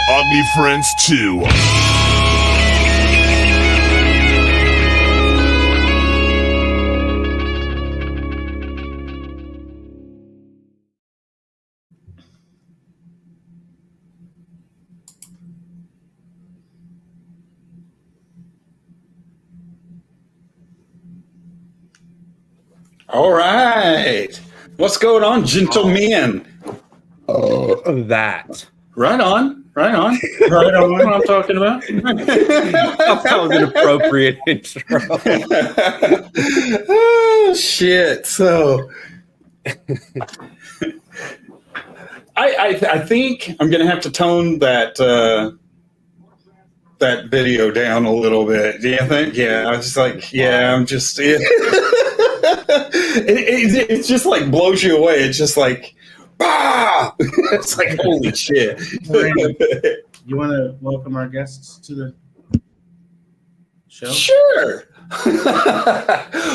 Ugly Friends 2. All right. What's going on, gentlemen? Oh, that. Right on. Right on. Right on what I'm talking about. That was an appropriate intro. Oh, shit. So I think I'm going to have to tone that that video down a little bit. Do you think? Yeah, I was like, yeah, I'm just... It just like blows you away. It's just like, ah! It's like, holy shit. You want to welcome our guests to the show? Sure.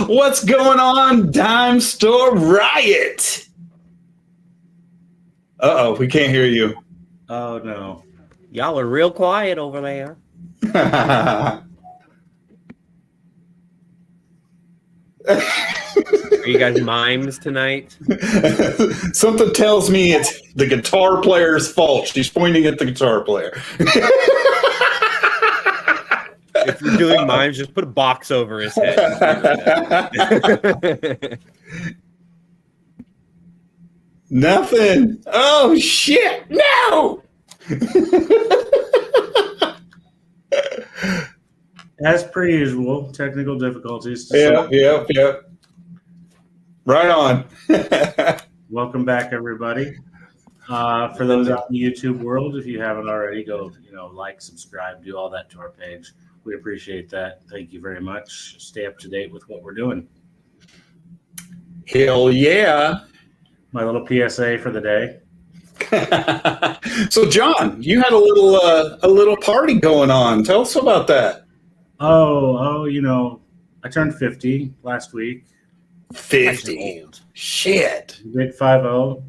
What's going on, Dime Store Riot? Uh-oh, we can't hear you. Oh, no. Y'all are real quiet over there. Are you guys mimes tonight? Something tells me it's the guitar player's fault. She's pointing at the guitar player. If you're doing mimes, just put a box over his head. Nothing. Oh, shit. No. As per usual, technical difficulties. Yeah. Right on. Welcome back, everybody. For those out in the YouTube world, if you haven't already, go like, subscribe, do all that to our page. We appreciate that. Thank you very much. Stay up to date with what we're doing. Hell yeah. My little PSA for the day. So, John, you had a little party going on. Tell us about that. Oh, I turned 50 last week. 50. Shit. Big 5-0.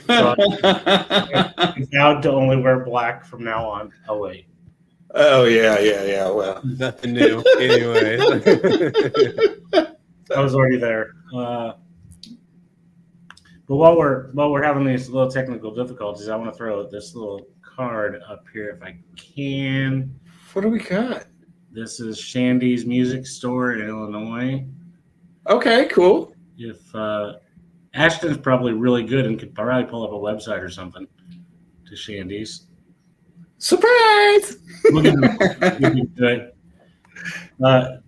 So I'm vowed to only wear black from now on. Oh, wait. Oh, yeah. Well, Nothing new. Anyway. I was already there. But while we're having these little technical difficulties, I want to throw this little card up here if I can. what do we got? This is Shandy's Music Store in Illinois. Okay, cool. If Ashton's probably really good and could probably pull up a website or something to Shandy's. Surprise! We'll get into it.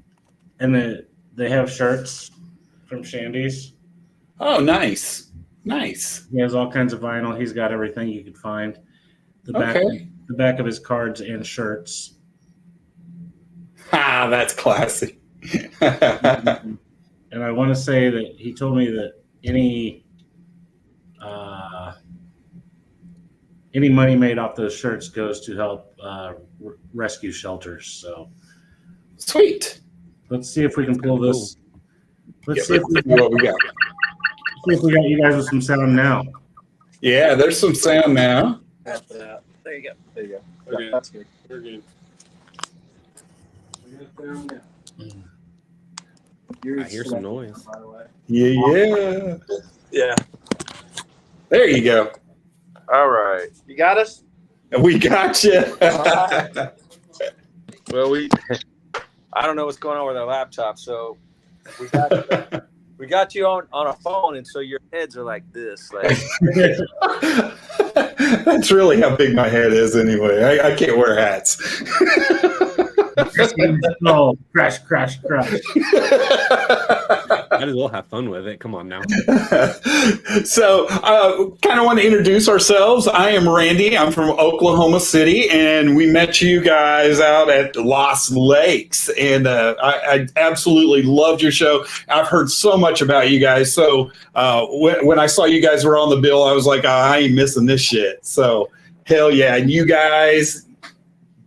And they have shirts from Shandy's. Oh, nice. He has all kinds of vinyl. He's got everything you could find. The back of his cards and shirts. Ah, that's classy. And I want to say that he told me that any money made off those shirts goes to help rescue shelters. So Sweet. Let's see if we can pull this. Let's see Let's see what we got. see if we got you guys with some sound now. Yeah, there's some sound now. There you go. There you go. Okay. That's good. We're good. I hear some noise. By the way. Yeah. Yeah. There you go. All right. You got us? We got you. Well, I don't know what's going on with our laptop, so we got you on a phone, and so your heads are like this. Like, That's really how big my head is anyway. I can't wear hats. Oh, crash, crash, crash. Might as well have fun with it. Come on now. So, kind of want to introduce ourselves. I am Randy. I'm from Oklahoma City, and we met you guys out at Lost Lakes. And I absolutely loved your show. I've heard so much about you guys. So, when I saw you guys were on the bill, I was like, I ain't missing this shit. So, hell yeah. And you guys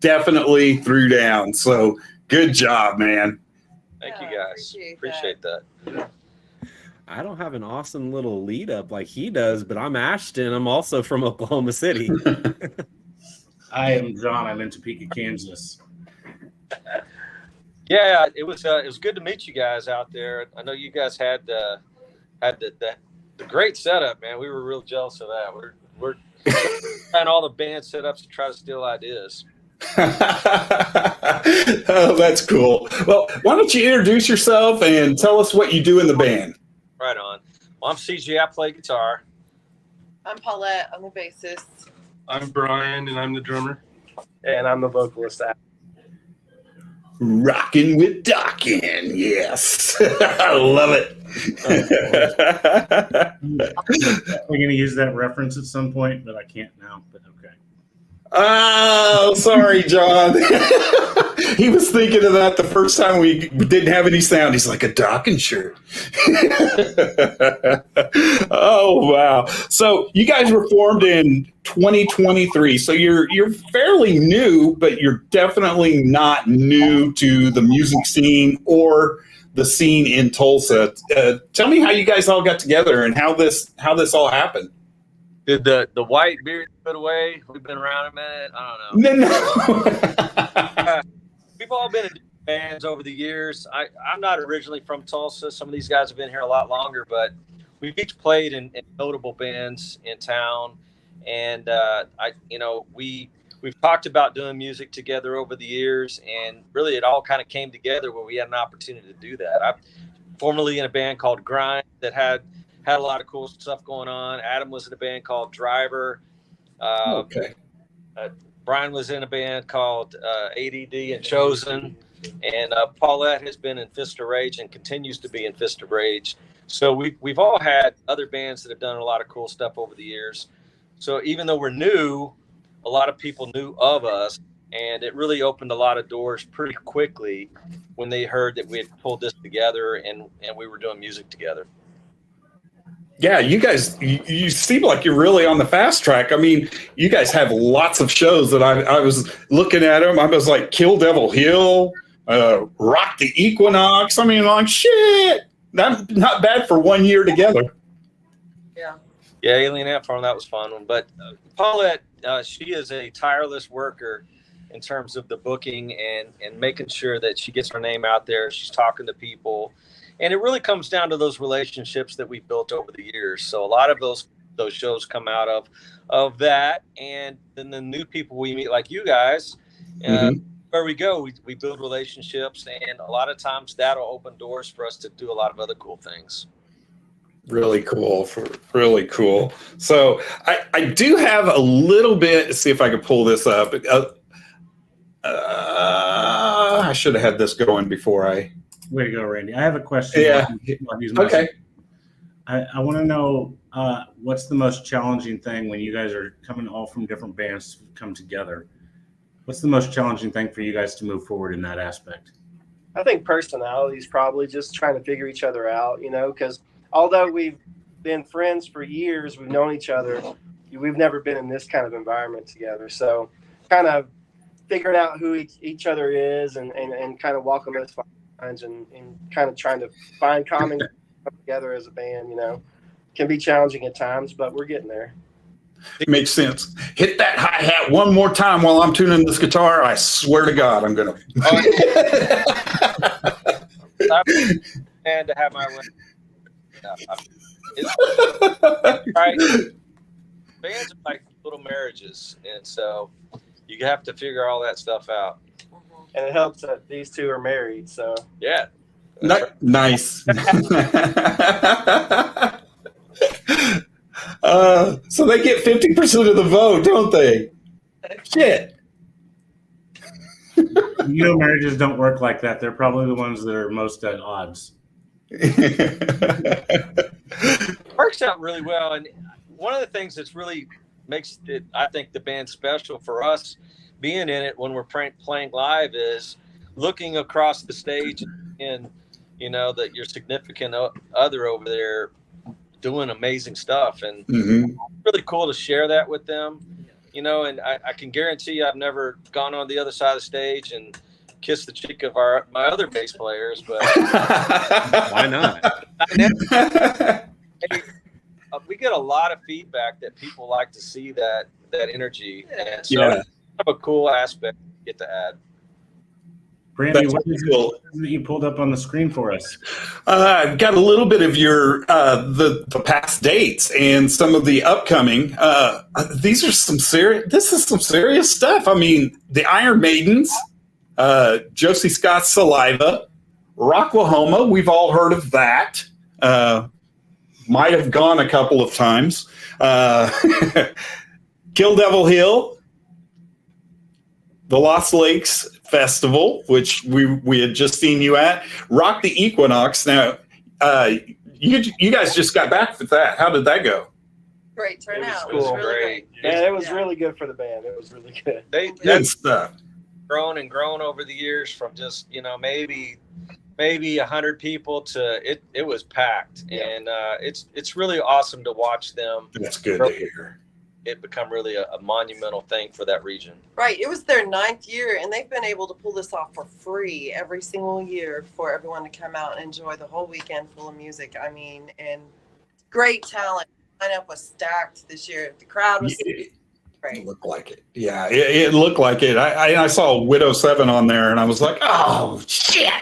definitely threw down. So, good job, man. thank you guys. Appreciate that. I don't have an awesome little lead up like he does, but I'm Ashton. I'm also from Oklahoma City. I am John. I'm in Topeka, Kansas. Yeah, it was good to meet you guys out there. I know you guys had the great setup, man. We were real jealous of that. We're trying all the band setups to try to steal ideas. Oh, that's cool. Well, why don't you introduce yourself and tell us what you do in the band? Right on. Well, I'm CJ. I play guitar. I'm Paulette. I'm the bassist. I'm Brian, and I'm the drummer. And I'm the vocalist. Rockin' with Dockin', yes. I love it. We're going to use that reference at some point, but I can't now. But okay. Oh, sorry, John. He was thinking of that the first time we didn't have any sound. He's like, a Dockin' shirt. Oh, wow. So you guys were formed in 2023. So you're fairly new, but you're definitely not new to the music scene or the scene in Tulsa. Tell me how you guys all got together and how this all happened. Did the white beard put away? We've been around a minute. I don't know. No. We've all been in different bands over the years. I'm not originally from Tulsa. Some of these guys have been here a lot longer, but we've each played in notable bands in town. And we've talked about doing music together over the years, and really it all kind of came together where we had an opportunity to do that. I'm formerly in a band called Grind that had a lot of cool stuff going on. Adam was in a band called Driver. Okay. Brian was in a band called ADD and Chosen. And Paulette has been in Fist of Rage and continues to be in Fist of Rage. So we've all had other bands that have done a lot of cool stuff over the years. So even though we're new, a lot of people knew of us. And it really opened a lot of doors pretty quickly when they heard that we had pulled this together and we were doing music together. Yeah, you guys, you seem like you're really on the fast track. I mean, you guys have lots of shows that I was looking at them. I was like, Kill Devil Hill, Rock the Equinox. I mean, like, shit, that's not bad for 1 year together. Yeah. Yeah, Alien Ant Farm, that was a fun one. But Paulette, she is a tireless worker in terms of the booking and making sure that she gets her name out there. She's talking to people. And it really comes down to those relationships that we've built over the years. So a lot of those shows come out of that. And then the new people we meet, like you guys, where we go, we build relationships. And a lot of times that'll open doors for us to do a lot of other cool things. Really cool. Really cool. So I do have a little bit, let's see if I can pull this up. I should have had this going before I... Way to go, Randy. I have a question. Yeah. Okay. I want to know what's the most challenging thing when you guys are coming all from different bands to come together? What's the most challenging thing for you guys to move forward in that aspect? I think personality is probably just trying to figure each other out, because although we've been friends for years, we've known each other, we've never been in this kind of environment together. So kind of figuring out who each other is and kind of walking those lines and kind of trying to find common ground together as a band, you know, can be challenging at times, but we're getting there. It makes sense. Hit that hi-hat one more time while I'm tuning this guitar. I swear to God, I'm going to. And to have my way. Right. Bands are like little marriages, and so you have to figure all that stuff out. And it helps that these two are married, so Yeah. Nice. So they get 50% of the vote, don't they? Shit. You know, marriages don't work like that. They're probably the ones that are most at odds. Works out really well, and one of the things that's really makes it, I think, the band special for us being in it when we're playing live is looking across the stage and you know that your significant other over there doing amazing stuff, and it's really cool to share that with them, you know. And I can guarantee you I've never gone on the other side of the stage and kissed the cheek of my other bass players, but Why not? We get a lot of feedback that people like to see that energy, and so Yeah. it's kind of a cool aspect to get to add. Brandy, That's what is cool. it that you pulled up on the screen for us? Got a little bit of your the past dates and some of the upcoming. These are some serious. This is some serious stuff. I mean, the Iron Maidens, Josie Scott's Saliva, Rocklahoma. We've all heard of that. Might have gone a couple of times. Kill Devil Hill, the Lost Lakes Festival, which we had just seen you at. Rock the Equinox. Now, you guys just got back with that. How did that go? Great turnout. It was It was really great. great. yeah, it was really good for the band. It was really good. They Good stuff. grown and grown over the years from just, you know, maybe 100 people to it was packed. And it's really awesome to watch them. That's good to hear. It become really a monumental thing for that region. Right. It was their 9th year, and they've been able to pull this off for free every single year for everyone to come out and enjoy the whole weekend full of music. I mean, and great talent. The lineup was stacked this year. The crowd was It great. looked like it. Yeah, it looked like it. I saw Widow 7 on there, and I was like, oh, shit.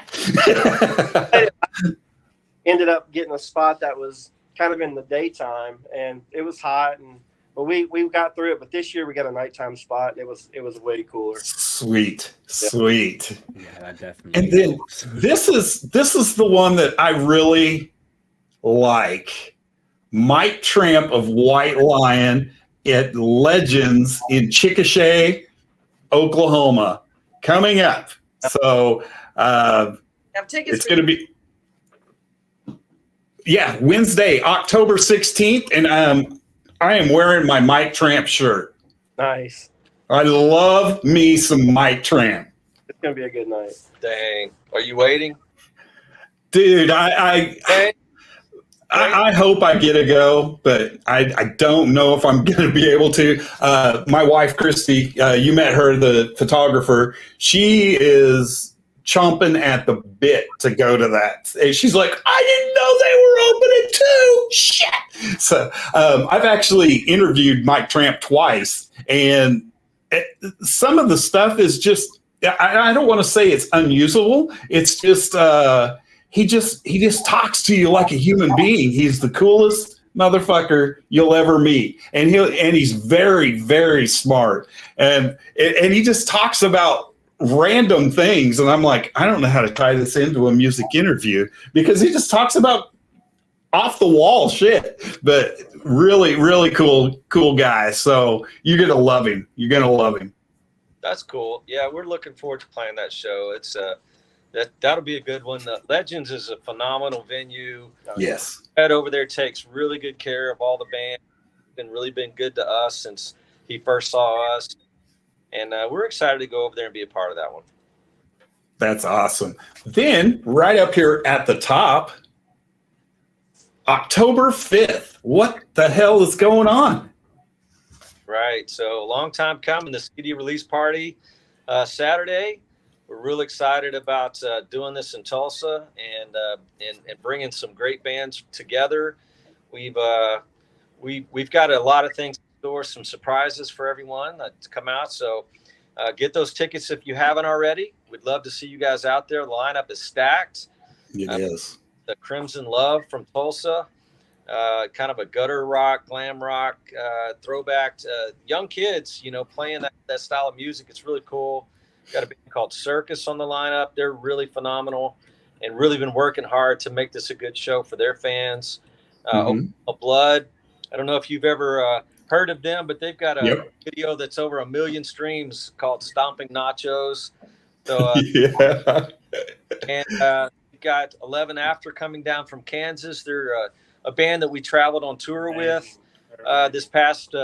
Ended up getting a spot that was kind of in the daytime, and it was hot, but we got through it. But this year we got a nighttime spot. And it was way cooler. Sweet. Yeah, that definitely. And then helps. this is the one that I really like. Mike Tramp of White Lion at Legends in Chickasha, Oklahoma, coming up. So Have tickets. it's going to be, Wednesday, October 16th, and I am wearing my Mike Tramp shirt. Nice. I love me some Mike Tramp. It's gonna be a good night. Dang. Are you waiting? Dude, I hope I get a go, but I don't know if I'm going to be able to. My wife, Christy, you met her, the photographer. She is chomping at the bit to go to that. And she's like, I didn't know they were opening too. Shit. So I've actually interviewed Mike Tramp twice, and some of the stuff is just, I don't want to say it's unusable. It's just, he just talks to you like a human being. He's the coolest motherfucker you'll ever meet, and he's very, very smart, and he just talks about random things, and I'm like, I don't know how to tie this into a music interview because he just talks about off the wall shit, but really, really cool guy. So you're gonna love him. That's cool. Yeah, we're looking forward to playing that show. It's that'll be a good one. Legends is a phenomenal venue. Yes. Ed over there takes really good care of all the band. Been good to us since he first saw us, and we're excited to go over there and be a part of that one. That's awesome. Then right up here at the top, October 5th. What the hell is going on? Right. So long time coming, the CD release party. Saturday. We're really excited about doing this in Tulsa and bringing some great bands together. We've got a lot of things in store, some surprises for everyone to come out. So get those tickets if you haven't already. We'd love to see you guys out there. The lineup is stacked. It is. The Crimson Love from Tulsa, kind of a gutter rock, glam rock, throwback. Young kids, playing that style of music. It's really cool. Got a band called Circus on the lineup. They're really phenomenal and really been working hard to make this a good show for their fans. Oklahoma Blood. I don't know if you've ever heard of them, but they've got a video that's over 1 million streams called Stomping Nachos. So, and we've got 11 After coming down from Kansas. They're a band that we traveled on tour with this past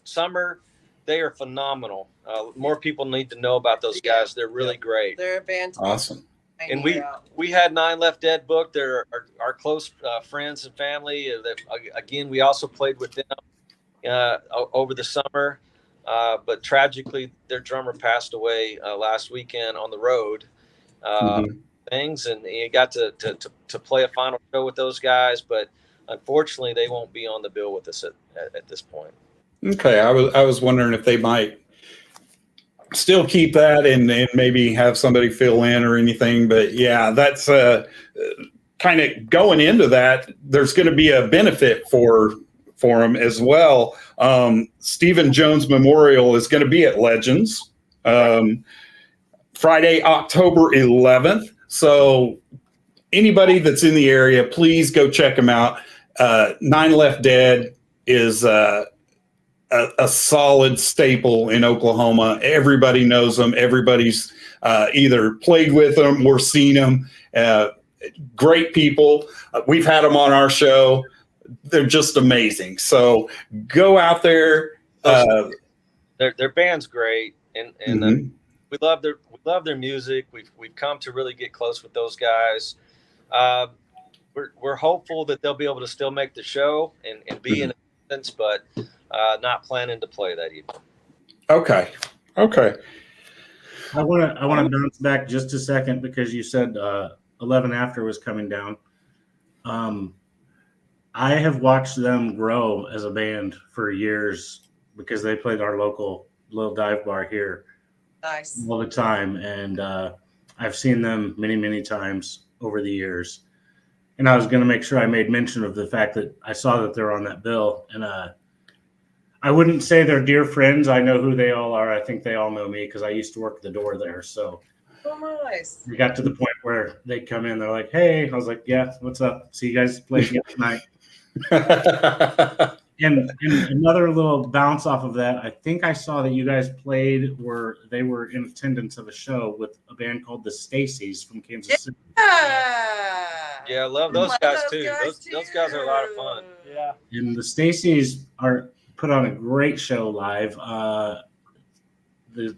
summer. They are phenomenal. More people need to know about those guys. They're really great. They're a band. Awesome. And we had 9 Left Dead booked. They're our close friends and family. Again, we also played with them over the summer. But tragically, their drummer passed away last weekend on the road. Things, and he got to play a final show with those guys. But unfortunately, they won't be on the bill with us at this point. Okay, I was wondering if they might still keep that and maybe have somebody fill in or anything. But yeah, that's kind of going into that. There's going to be a benefit for them as well. Stephen Jones Memorial is going to be at Legends Friday, October 11th. So anybody that's in the area, please go check them out. 9 Left Dead is a solid staple in Oklahoma. Everybody knows them. Everybody's either played with them or seen them. Great people. We've had them on our show. They're just amazing. So go out there. Their band's great, and we love their music. We've come to really get close with those guys. We're hopeful that they'll be able to still make the show and be in attendance, but not planning to play that evening. Okay. I want to bounce back just a second because you said 11 After was coming down. I have watched them grow as a band for years because they played our local little dive bar here all the time, and I've seen them many, many times over the years. And I was going to make sure I made mention of the fact that I saw that they're on that bill, and I wouldn't say they're dear friends. I know who they all are. I think they all know me because I used to work the door there. So nice. We got to the point where they come in. They're like, "Hey," I was like, "Yeah, what's up? See you guys play again tonight." and another little bounce off of that. I think I saw that you guys played where they were in attendance of a show with a band called the Stacy's from Kansas City. Yeah, I love those guys too. Those guys are a lot of fun. Yeah. And the Stacy's are put on a great show live. The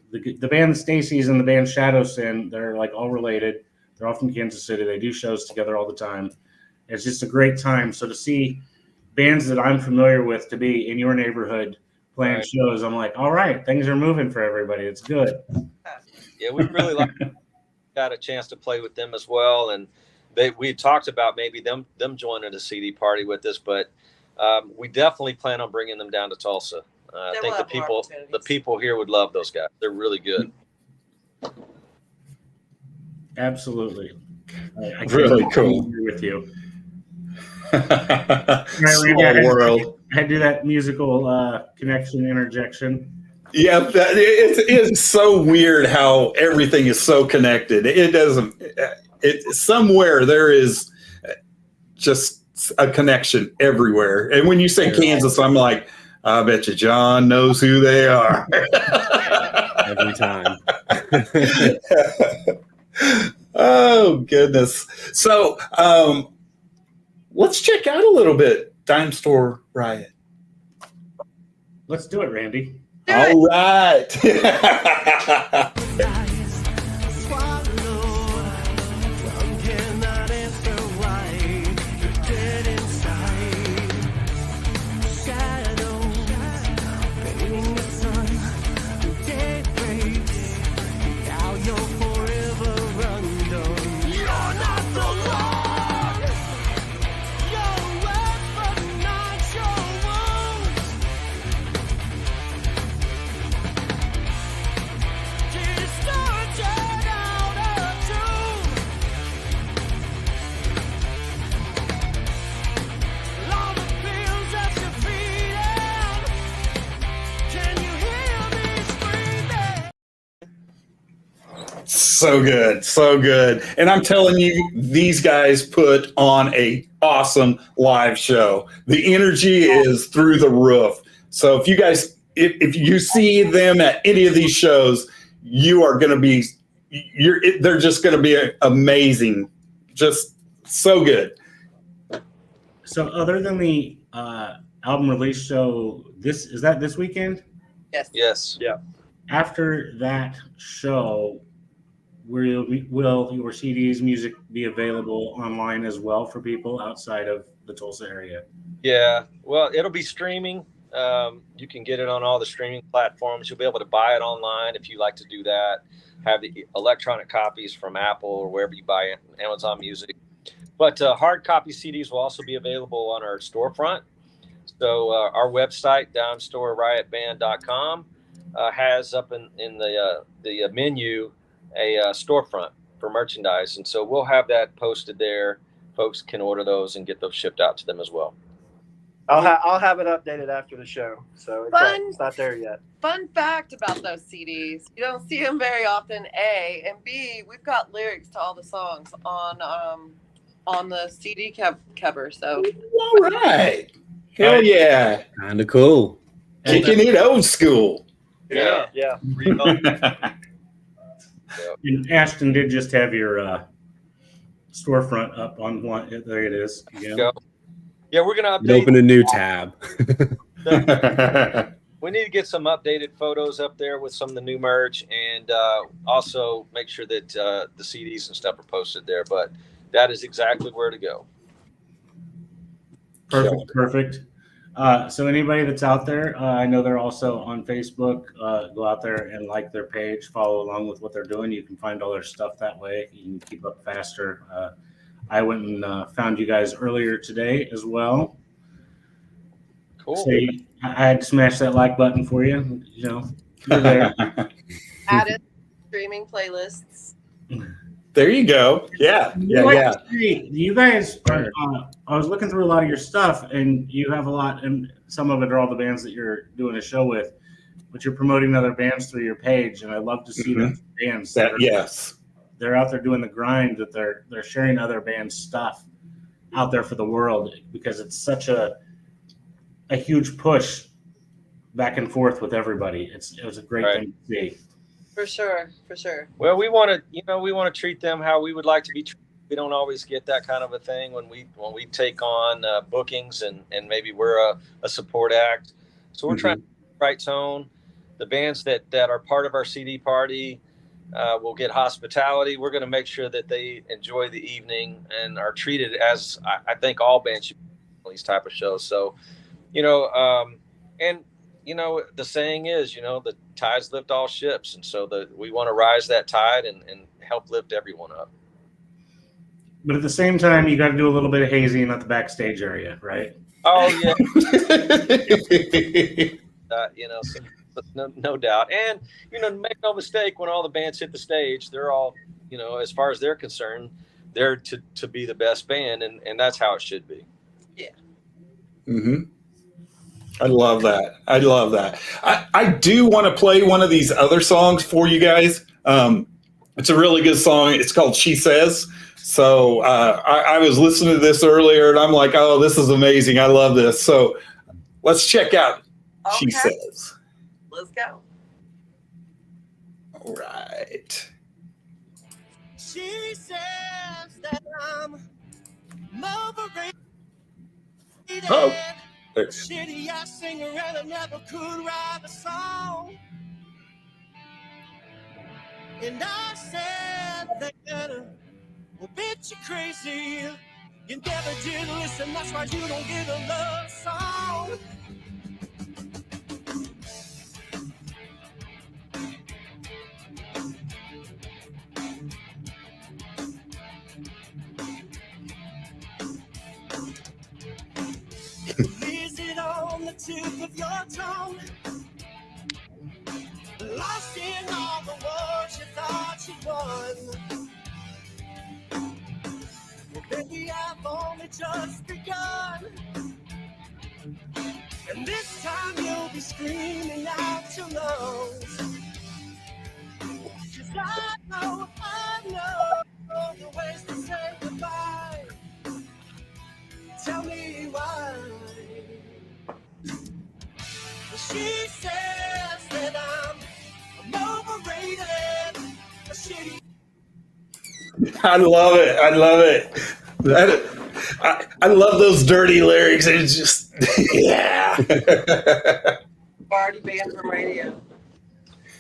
band the Stacy's and the band Shadow Sin, they're like all related. They're all from Kansas City. They do shows together all the time. It's just a great time. So to see bands that I'm familiar with to be in your neighborhood playing shows, I'm like, all right, things are moving for everybody. It's good. Yeah, we really got a chance to play with them as well, and we talked about maybe them joining a CD party with us, but we definitely plan on bringing them down to Tulsa. I think the people here would love those guys. They're really good. Absolutely. I really cool. Agree with you. Small world. I do that musical connection interjection. Yeah, it's so weird how everything is so connected. Somewhere there is just a connection everywhere. And when you say Kansas, I'm like, I bet you John knows who they are. Every time. Oh, goodness. So let's check out a little bit Dime Store Riot. Let's do it, Randy. All right. So good, so good. And I'm telling you, these guys put on a awesome live show. The energy is through the roof. So if you guys, if you see them at any of these shows, you are going to be, they're just going to be amazing. Just so good. So other than the album release show, is that this weekend? Yes. Yes. Yeah. After that show, will your CDs music be available online as well for people outside of the Tulsa area? Yeah. Well, it'll be streaming. You can get it on all the streaming platforms. You'll be able to buy it online if you like to do that. Have the electronic copies from Apple or wherever you buy it, Amazon Music. But hard copy CDs will also be available on our storefront. So our website, downstore.riotband.com, has up in the menu a storefront for merchandise. And so we'll have that posted there. Folks can order those and get those shipped out to them as well. I'll have it updated after the show, so it's not there yet. Fun fact about those CDs: you don't see them very often. A and B, we've got lyrics to all the songs on the CD cover. So All right, hell yeah, Kind of cool. kicking it old school. Yeah. And Ashton did just have your storefront up on one. There it is. Go. Yeah, we're gonna And update. open a new tab. We need to get some updated photos up there with some of the new merch, and also make sure that the CDs and stuff are posted there. But that is exactly where to go. Perfect. So anybody that's out there, I know they're also on Facebook. Go out there and like their page, follow along with what they're doing. You can find all their stuff that way. You can keep up faster. I went and found you guys earlier today as well. Cool. So I had to smash that like button for you. You know, you're there. added streaming playlists. There you go. Yeah. You guys, I was looking through a lot of your stuff, and you have a lot, and some of it are all the bands that you're doing a show with, but you're promoting other bands through your page, and I love to see those bands. Yes. They're out there doing the grind, that they're sharing other bands' stuff out there for the world, because it's such a huge push back and forth with everybody. It was a great thing to see. For sure. Well, we want to treat them how we would like to be treated. We don't always get that kind of a thing when we take on bookings and maybe we're a support act. So we're trying to right tone. The bands that are part of our CD party will get hospitality. We're going to make sure that they enjoy the evening and are treated as I think all bands should be on these type of shows. So, and the saying is, the tides lift all ships. And so we want to rise that tide and help lift everyone up. But at the same time, you got to do a little bit of hazing at the backstage area, right? Oh yeah. No doubt. And, make no mistake, when all the bands hit the stage, they're all, as far as they're concerned, they're to be the best band. And that's how it should be. Yeah. Mm-hmm. I love that. I do want to play one of these other songs for you guys. It's a really good song. It's called She Says. So I was listening to this earlier and I'm like, oh, this is amazing. I love this. So let's check out She Says. Let's go. All right. She says that I'm overrated. Oh, thanks. Shitty ass singer and I never could write a song. And I said that, well, bitch, you crazy. You never did listen, that's why you don't get a love song. Is it on the tip of your tongue? Lost in all the wars you thought you won. Well, baby, I've only just begun. And this time you'll be screaming out your lungs. 'Cause I know I love it. I love it. I love those dirty lyrics. It's just, yeah. Already banned from radio.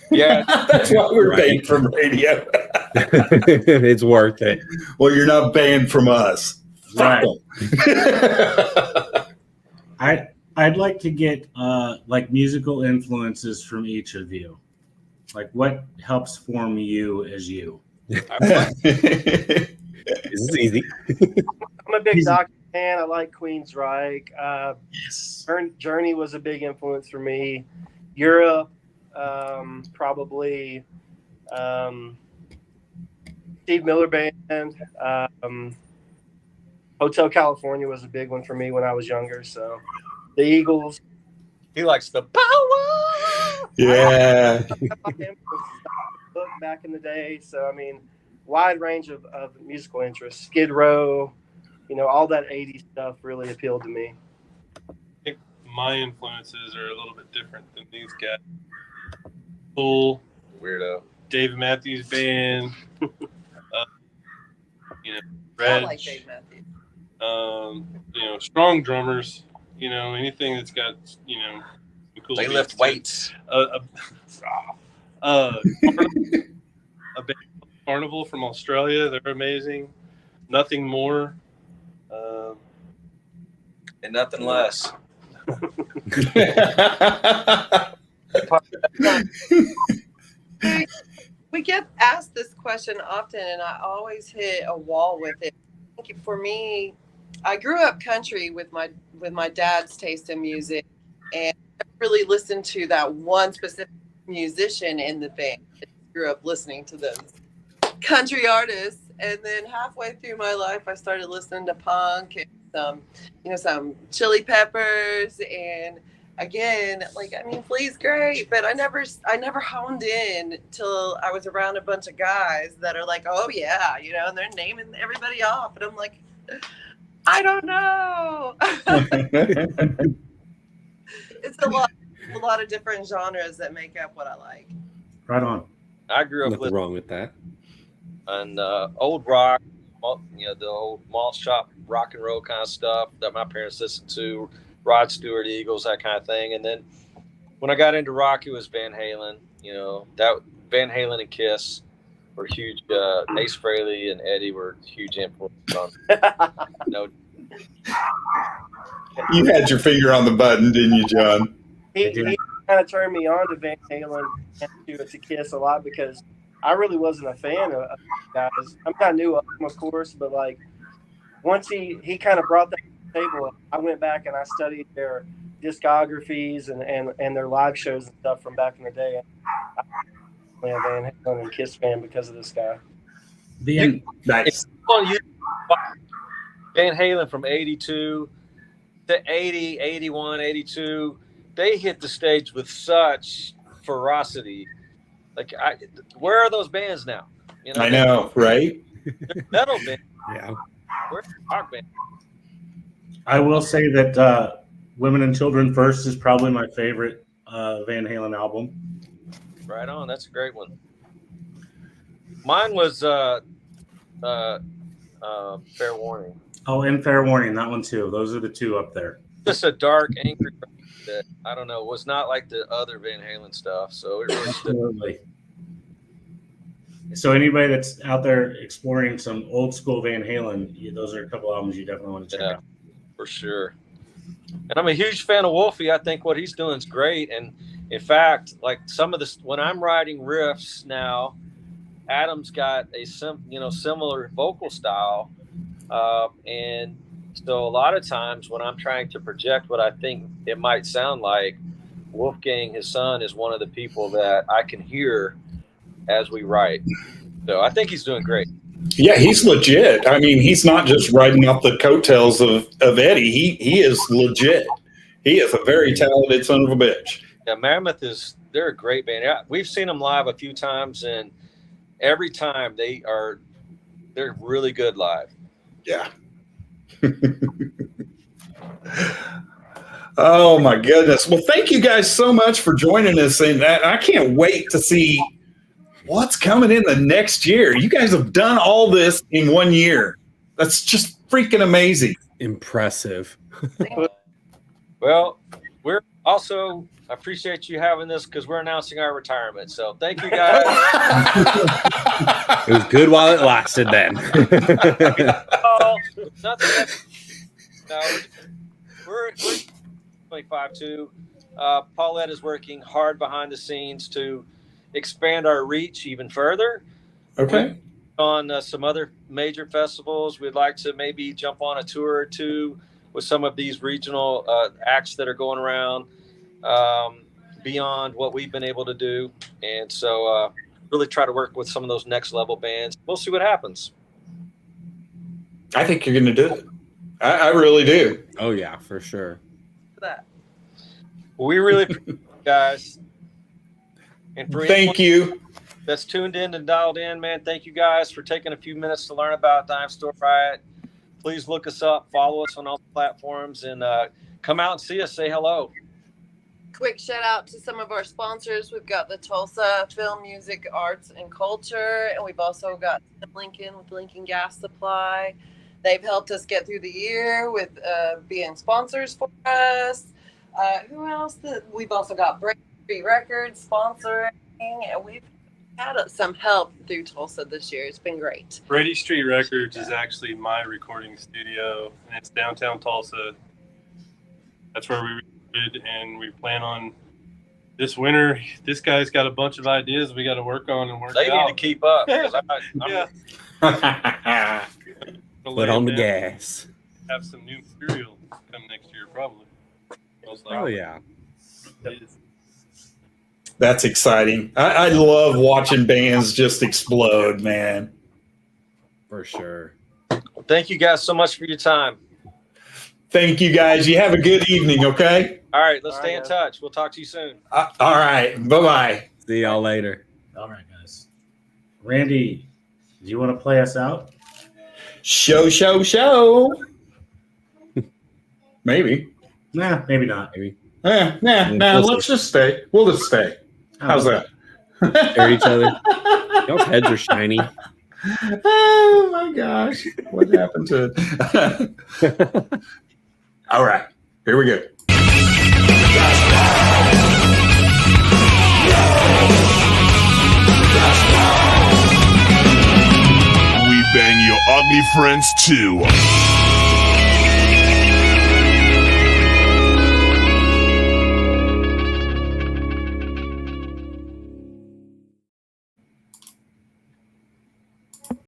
Yeah, That's why we're Right. banned from radio. It's worth it. Well, you're not banned from us. Fuck Right. 'em. I'd like to get like musical influences from each of you. Like what helps form you as you? This is easy. I'm a big Doc fan. I like Queensryche. Yes. Journey was a big influence for me. Europe, probably Steve Miller Band. Hotel California was a big one for me when I was younger. So the Eagles. he likes the power. Yeah. Back in the day. So, I mean, wide range of musical interests. Skid Row, all that 80s stuff really appealed to me. I think my influences are a little bit different than these guys. Full Weirdo. Dave Matthews Band, I Reg, like Dave Matthews. strong drummers. Anything that's got some cool. They beats lift to it. weights. A band called Carnival from Australia. They're amazing. Nothing more. And nothing less. We get asked this question often, and I always hit a wall with it. I think for me, I grew up country with my dad's taste in music, and I really listened to that one specific musician in the band. I grew up listening to those country artists, and then halfway through my life, I started listening to punk and some Chili Peppers, and again, Flea's great, but I never honed in till I was around a bunch of guys that are like, oh yeah, and they're naming everybody off, and I'm like, I don't know. It's a lot of different genres that make up what I like. Right on. I grew up Nothing with wrong with that. old rock, the old malt shop rock and roll kind of stuff that my parents listened to, Rod Stewart, Eagles, that kind of thing. And then when I got into rock, it was Van Halen. That Van Halen and Kiss were huge. Ace Frehley and Eddie were huge influences on. You had your finger on the button, didn't you, John? He kind of turned me on to Van Halen and to Kiss a lot because I really wasn't a fan of guys. I mean, I knew of them, of course, but once he kind of brought that to the table, I went back and I studied their discographies and their live shows and stuff from back in the day. I'm a Van Halen and Kiss fan because of this guy. Nice. Van Halen from 82 to 80, 81, 82, they hit the stage with such ferocity. Where are those bands now? I know, right? They're metal band. Yeah. Where's the rock band? I will say that Women and Children First is probably my favorite Van Halen album. Right on. That's a great one. Mine was Fair Warning. Oh, and Fair Warning, that one too. Those are the two up there. Just a dark, angry that I don't know was not like the other Van Halen stuff. So it really stood. Absolutely. So anybody that's out there exploring some old school Van Halen, those are a couple albums you definitely want to check out. For sure. And I'm a huge fan of Wolfie. I think what he's doing is great. And in fact, some of this, when I'm writing riffs now, Adam's got a similar vocal style. And so a lot of times when I'm trying to project what I think it might sound like, Wolfgang, his son, is one of the people that I can hear as we write. So I think he's doing great. Yeah, he's legit. I mean, he's not just riding off the coattails of Eddie. He is legit. He is a very talented son of a bitch. Yeah, Mammoth they're a great band. Yeah, we've seen them live a few times, and every time they're really good live. Yeah. Oh my goodness. Well, thank you guys so much for joining us, and I can't wait to see what's coming in the next year? You guys have done all this in 1 year. That's just freaking amazing. Impressive. Well, we're also I appreciate you having this because we're announcing our retirement. So thank you guys. It was good while it lasted then. No, we're 25 too. Paulette is working hard behind the scenes to expand our reach even further. Okay. On some other major festivals, we'd like to maybe jump on a tour or two with some of these regional acts that are going around beyond what we've been able to do. And so really try to work with some of those next level bands. We'll see what happens. I think you're going to do it. I really do. Oh, yeah, for sure. That. We really appreciate you guys. And for Thank you. That's tuned in and dialed in, man. Thank you guys for taking a few minutes to learn about Dime Store Riot. Please look us up, follow us on all the platforms, and come out and see us. Say hello. Quick shout out to some of our sponsors. We've got the Tulsa Film, Music, Arts, and Culture, and we've also got Lincoln with Lincoln Gas Supply. They've helped us get through the year with being sponsors for us. Who else? We've also got Break Street Records sponsoring, and we've had some help through Tulsa this year. It's been great. Brady Street Records is actually my recording studio, and it's downtown Tulsa. That's where we recorded, and we plan on this winter. This guy's got a bunch of ideas we got to work on and work They out. need to keep up. Yeah. Put on the gas. Have some new material come next year, probably. Most Oh, likely. yeah. That's exciting. I love watching bands just explode, man. For sure. Well, thank you guys so much for your time. Thank you, guys. You have a good evening, okay? All right, let's All stay right, in guys. touch. We'll talk to you soon. All right. Bye-bye. See y'all later. All right, guys. Randy, do you want to play us out? Show. Maybe. Nah, maybe not. Maybe. Nah, let's just stay. We'll just stay. How's that? Stare at each other. Y'all's heads are shiny. Oh, my gosh. What happened to it? All right. Here we go. We bang your ugly friends too.